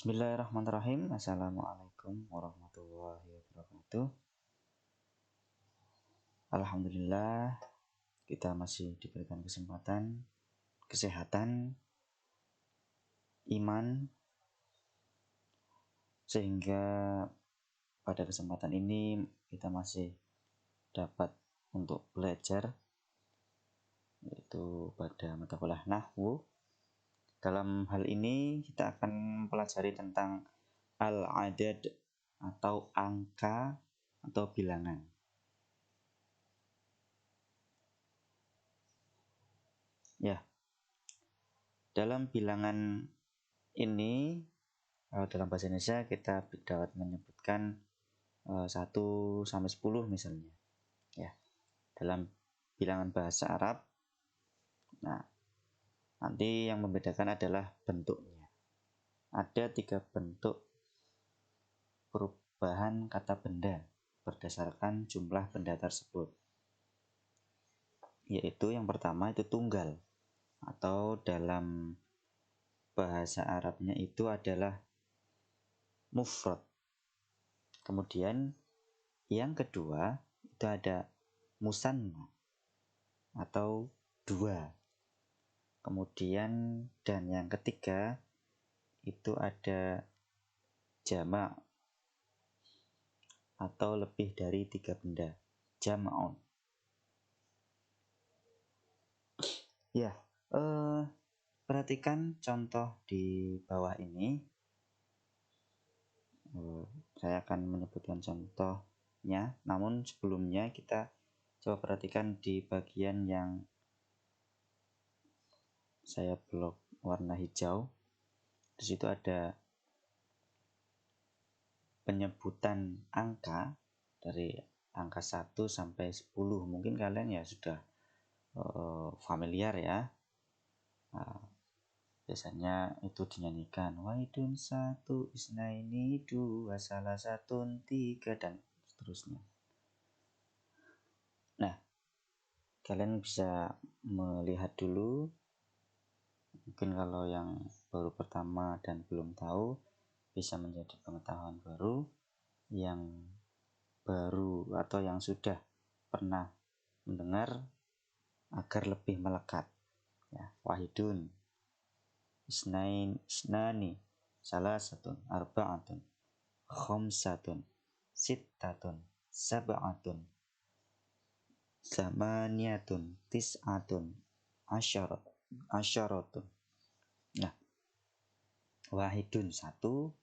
Bismillahirrahmanirrahim. Assalamualaikum warahmatullahi wabarakatuh. Alhamdulillah, kita masih diberikan kesempatan, kesehatan, iman, sehingga pada kesempatan ini kita masih dapat untuk belajar, yaitu pada mata kuliah Nahwu. Dalam hal ini kita akan mempelajari tentang al-adad atau angka atau bilangan. Ya, dalam bilangan ini dalam bahasa Indonesia kita dapat menyebutkan 1 sampai 10 misalnya. Ya, dalam bilangan bahasa Arab. Nah, nanti yang membedakan adalah bentuknya. Ada 3 bentuk perubahan kata benda berdasarkan jumlah benda tersebut. Yaitu yang pertama itu tunggal, atau dalam bahasa Arabnya itu adalah mufrad. Kemudian yang kedua itu ada musanna atau 2. Kemudian dan yang ketiga itu ada jamak atau lebih dari 3 benda, jama'un. Ya, perhatikan contoh di bawah ini. Saya akan menyebutkan contohnya, namun sebelumnya kita coba perhatikan di bagian yang saya blok warna hijau. Di situ ada penyebutan angka dari angka 1 sampai 10. Mungkin kalian ya sudah familiar ya. Nah, biasanya itu dinyanyikan wahidun 1, isnaini 2, salah satun 3, dan seterusnya. Nah, kalian bisa melihat dulu. Mungkin kalau yang baru pertama dan belum tahu, bisa menjadi pengetahuan baru. Yang baru atau yang sudah pernah mendengar agar lebih melekat. Ya, wahidun, isnani, salasatun, arba'atun, khamsatun, sittatun, sab'atun, samaniyatun, tis'atun, asyaratun. Nah, wahidun 1,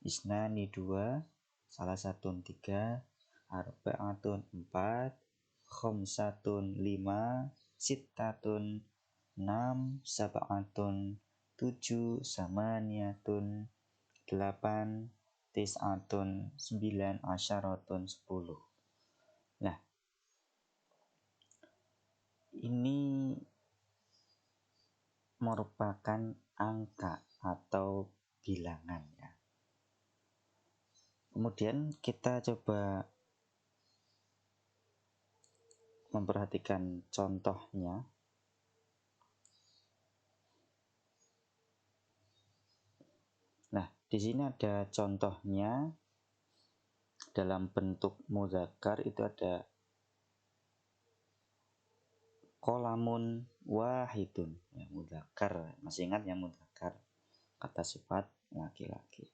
isnani 2, salasatun 3, arba'atun 4, khamsatun 5, sittatun 6, sab'atun 7, samaniyatun 8, tis'atun 9, asyaratun 10. Nah, ini merupakan angka atau bilangan ya. Kemudian kita coba memperhatikan contohnya. Nah, di sini ada contohnya dalam bentuk mudzakkar, itu ada qalamun wahidun. Ya, mudzakkar. Masih ingat yang mudzakkar? Kata sifat laki-laki.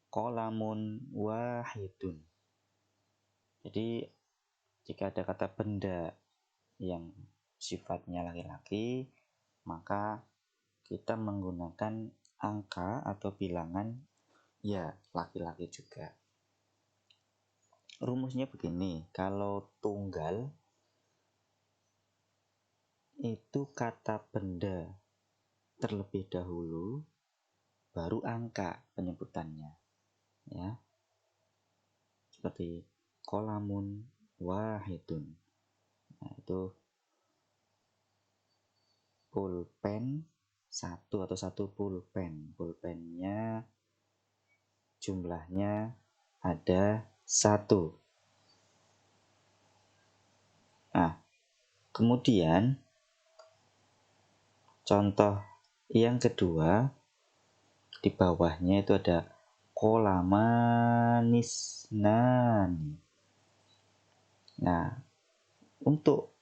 Qalamun wahidun. Jadi jika ada kata benda yang sifatnya laki-laki, maka kita menggunakan angka atau bilangan ya laki-laki juga. Rumusnya begini, kalau tunggal itu kata benda terlebih dahulu, baru angka penyebutannya. Ya, seperti qalamun wahidun. Nah, itu pulpen 1 atau 1 pulpen. Pulpennya jumlahnya ada 1. Nah, kemudian contoh yang kedua, di bawahnya itu ada kolamanisnani. Nah, untuk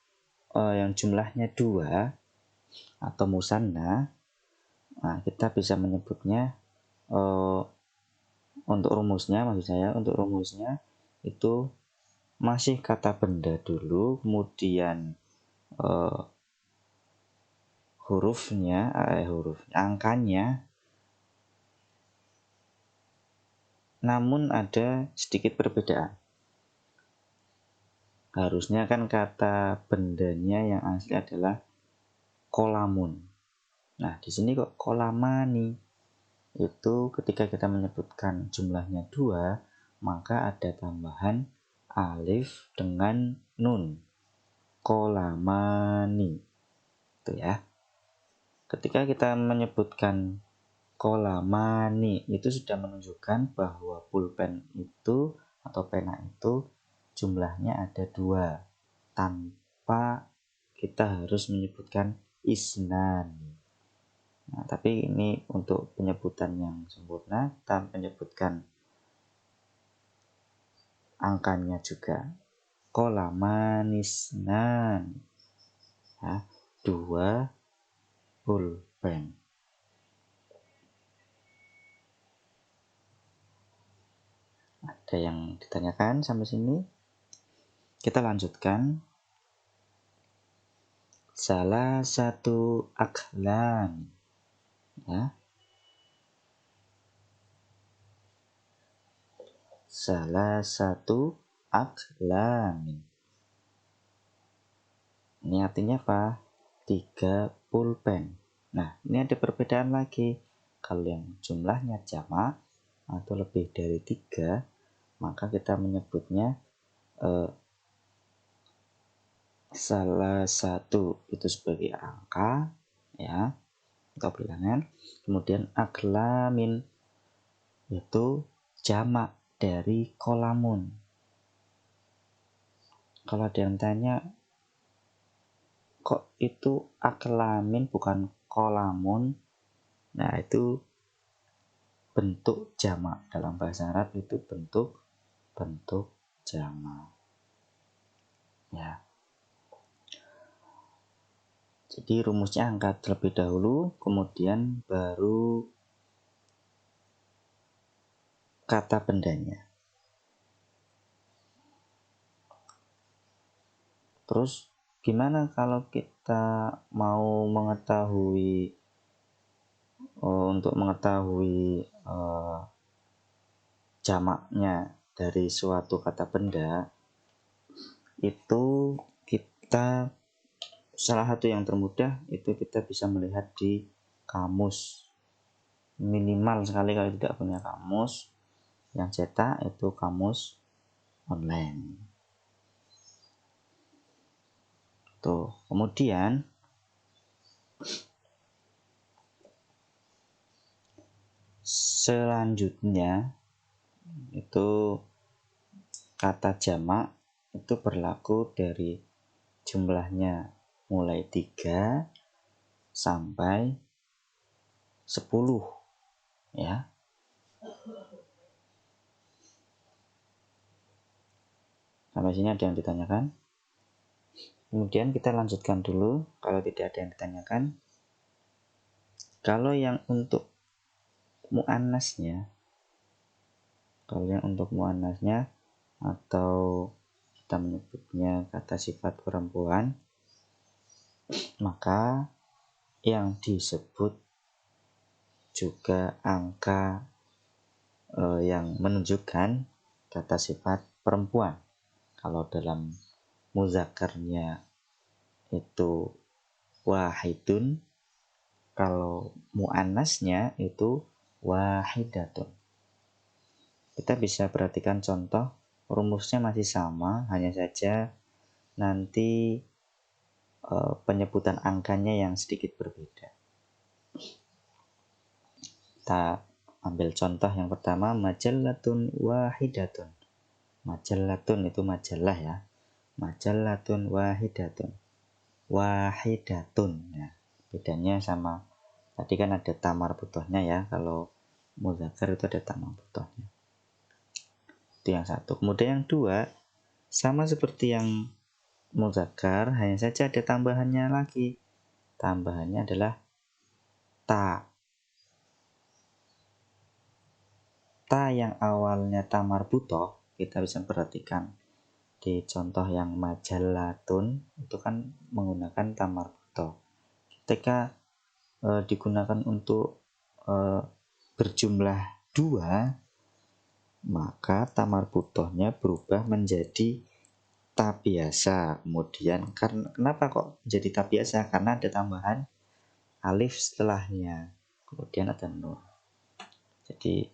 yang jumlahnya 2 atau musanna, nah kita bisa menyebutnya untuk rumusnya itu masih kata benda dulu, kemudian angkanya, namun ada sedikit perbedaan. Harusnya kan kata bendanya yang asli adalah kolamun. Nah, di sini kok kolamani. Itu ketika kita menyebutkan jumlahnya 2, maka ada tambahan alif dengan nun. Kolamani. Itu ya. Ketika kita menyebutkan kolamani, itu sudah menunjukkan bahwa pulpen itu atau pena itu jumlahnya ada 2, tanpa kita harus menyebutkan isnan. Nah, tapi ini untuk penyebutan yang sempurna, kita menyebutkan angkanya juga. Kolamanisnan. Ya, 2 pulpen. Ada yang ditanyakan sampai sini? Kita lanjutkan. Salah satu aklan. Ya. Salah satu aklan. Ini artinya apa? 3 pulpen. Nah, ini ada perbedaan lagi. Kalau yang jumlahnya jamak atau lebih dari 3, maka kita menyebutnya salah satu itu sebagai angka, ya, atau bilangan. Kemudian aklamin itu jamak dari kolamun. Kalau ada yang tanya, kok itu aklamin bukan kolamun? Nah, itu bentuk jamak. Dalam bahasa Arab itu bentuk jamak. Ya. Jadi rumusnya angkat terlebih dahulu, kemudian baru kata bendanya. Terus gimana kalau kita mau mengetahui jamaknya dari suatu kata benda? Itu kita salah satu yang termudah itu kita bisa melihat di kamus. Minimal sekali kalau tidak punya kamus yang cetak itu kamus online. Tuh, kemudian selanjutnya itu kata jamak itu berlaku dari jumlahnya mulai 3 sampai 10, ya. Sampai sini ada yang ditanyakan? Kemudian kita lanjutkan dulu kalau tidak ada yang ditanyakan. Kalau yang untuk muannasnya atau kita menyebutnya kata sifat perempuan, maka yang disebut juga angka yang menunjukkan kata sifat perempuan. Kalau dalam muzakarnya itu wahidun, kalau muannasnya itu wahidatun. Kita bisa perhatikan contoh, rumusnya masih sama, hanya saja nanti penyebutan angkanya yang sedikit berbeda. Kita ambil contoh yang pertama, majallatun wahidatun. Majallatun itu majalah, ya. Majallatun wahidatun. Wahidatun. Nah, bedanya sama tadi kan ada tamar butuhnya, ya. Kalau Mudzakkar itu ada tamar butohnya. Itu yang satu. Kemudian yang dua, sama seperti yang mudzakkar, hanya saja ada tambahannya lagi. Tambahannya adalah ta. Ta yang awalnya tamar butoh, kita bisa perhatikan di contoh yang majallatun itu kan menggunakan tamar butoh. Ketika digunakan untuk berjumlah 2, maka tamar butohnya berubah menjadi ta biasa. Kemudian kenapa kok jadi ta biasa? Karena ada tambahan alif setelahnya, kemudian ada nun. Jadi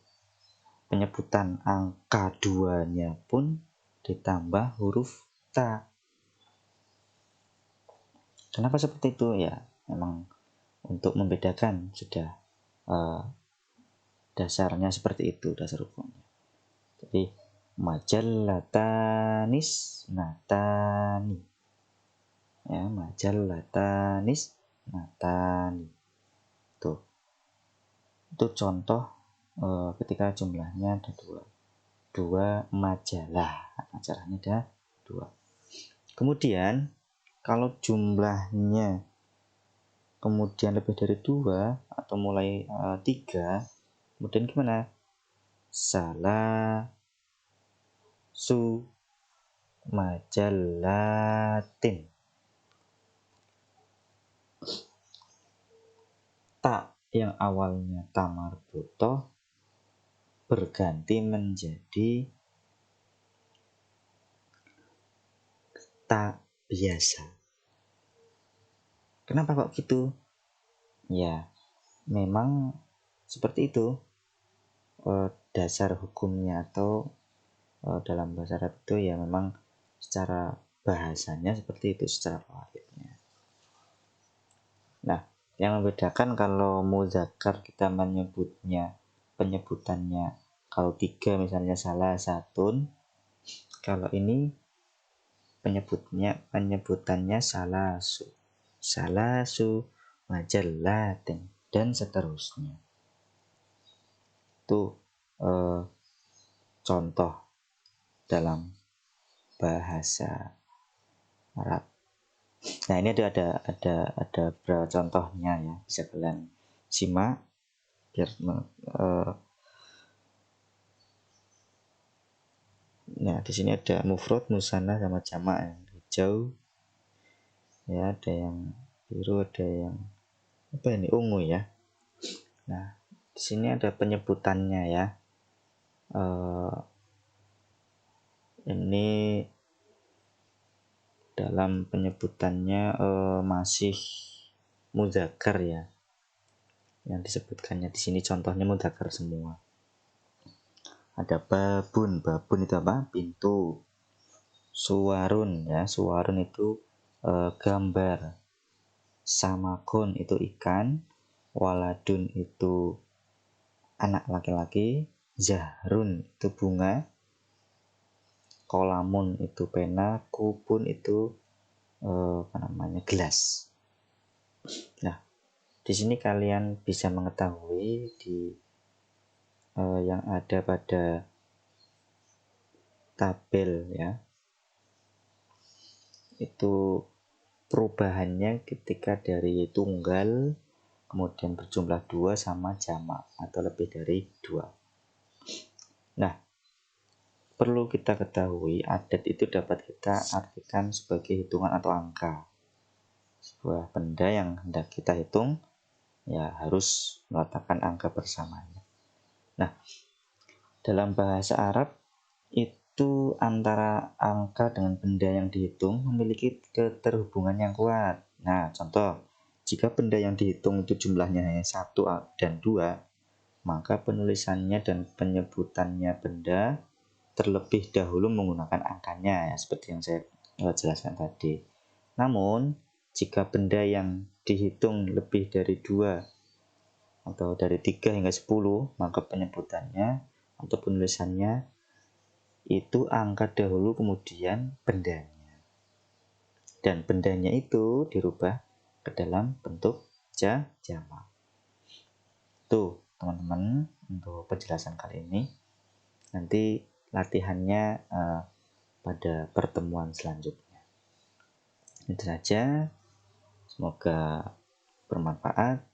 penyebutan angka 2-nya pun ditambah huruf ta. Kenapa seperti itu? Ya memang untuk membedakan sudah dasarnya seperti itu, dasar hukumnya. Jadi majallatanis natani, ya majallatanis natani. Tuh, itu contoh ketika jumlahnya ada 2 majalah, majalahnya ada 2. Kemudian kalau jumlahnya kemudian lebih dari 2 atau mulai 3, kemudian gimana? Salah su majallatin. Ta yang awalnya tamar butoh berganti menjadi ta biasa. Kenapa kok gitu? Ya, memang seperti itu dasar hukumnya, atau dalam bahasa Arab itu ya memang secara bahasanya seperti itu, secara qawaidnya. Nah, yang membedakan kalau mudzakkar kita penyebutannya kalau 3 misalnya salah satun, kalau ini penyebutannya salasu majallatin dan seterusnya. Itu contoh dalam bahasa Arab. Nah, ini ada beberapa contohnya ya, bisa kalian simak biar nah di sini ada mufrad, musanna sama jamak yang hijau. Ya, ada yang biru, ada yang apa ini, ungu ya. Nah, di sini ada penyebutannya ya. Ini dalam penyebutannya masih mudzakkar ya. Yang disebutkannya di sini contohnya mudzakkar semua. Ada babun itu apa? Pintu. Suwarun ya, suwarun itu gambar. Samakun itu ikan. Waladun itu anak laki-laki. Zahrun itu bunga. Kolamun itu pena. Kupun itu gelas. Nah, di sini kalian bisa mengetahui di yang ada pada tabel ya, itu perubahannya ketika dari tunggal kemudian berjumlah 2 sama jamak atau lebih dari 2. Nah, perlu kita ketahui adat itu dapat kita artikan sebagai hitungan atau angka. Sebuah benda yang hendak kita hitung ya harus meletakkan angka bersamanya. Nah, dalam bahasa Arab itu antara angka dengan benda yang dihitung memiliki keterhubungan yang kuat. Nah, contoh, jika benda yang dihitung itu jumlahnya hanya 1 dan 2, maka penulisannya dan penyebutannya benda terlebih dahulu menggunakan angkanya ya, seperti yang saya jelaskan tadi. Namun, jika benda yang dihitung lebih dari 2 atau dari 3 hingga 10, maka penyebutannya atau penulisannya itu angka dahulu kemudian bendanya. Dan bendanya itu dirubah ke dalam bentuk jamak. Tuh, teman-teman untuk penjelasan kali ini. Nanti latihannya pada pertemuan selanjutnya. Itu saja. Semoga bermanfaat.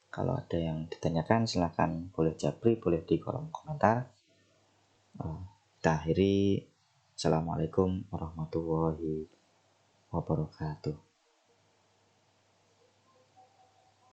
Kalau ada yang ditanyakan silakan boleh japri, boleh di kolom komentar. Kita akhiri. Assalamualaikum warahmatullahi wabarakatuh.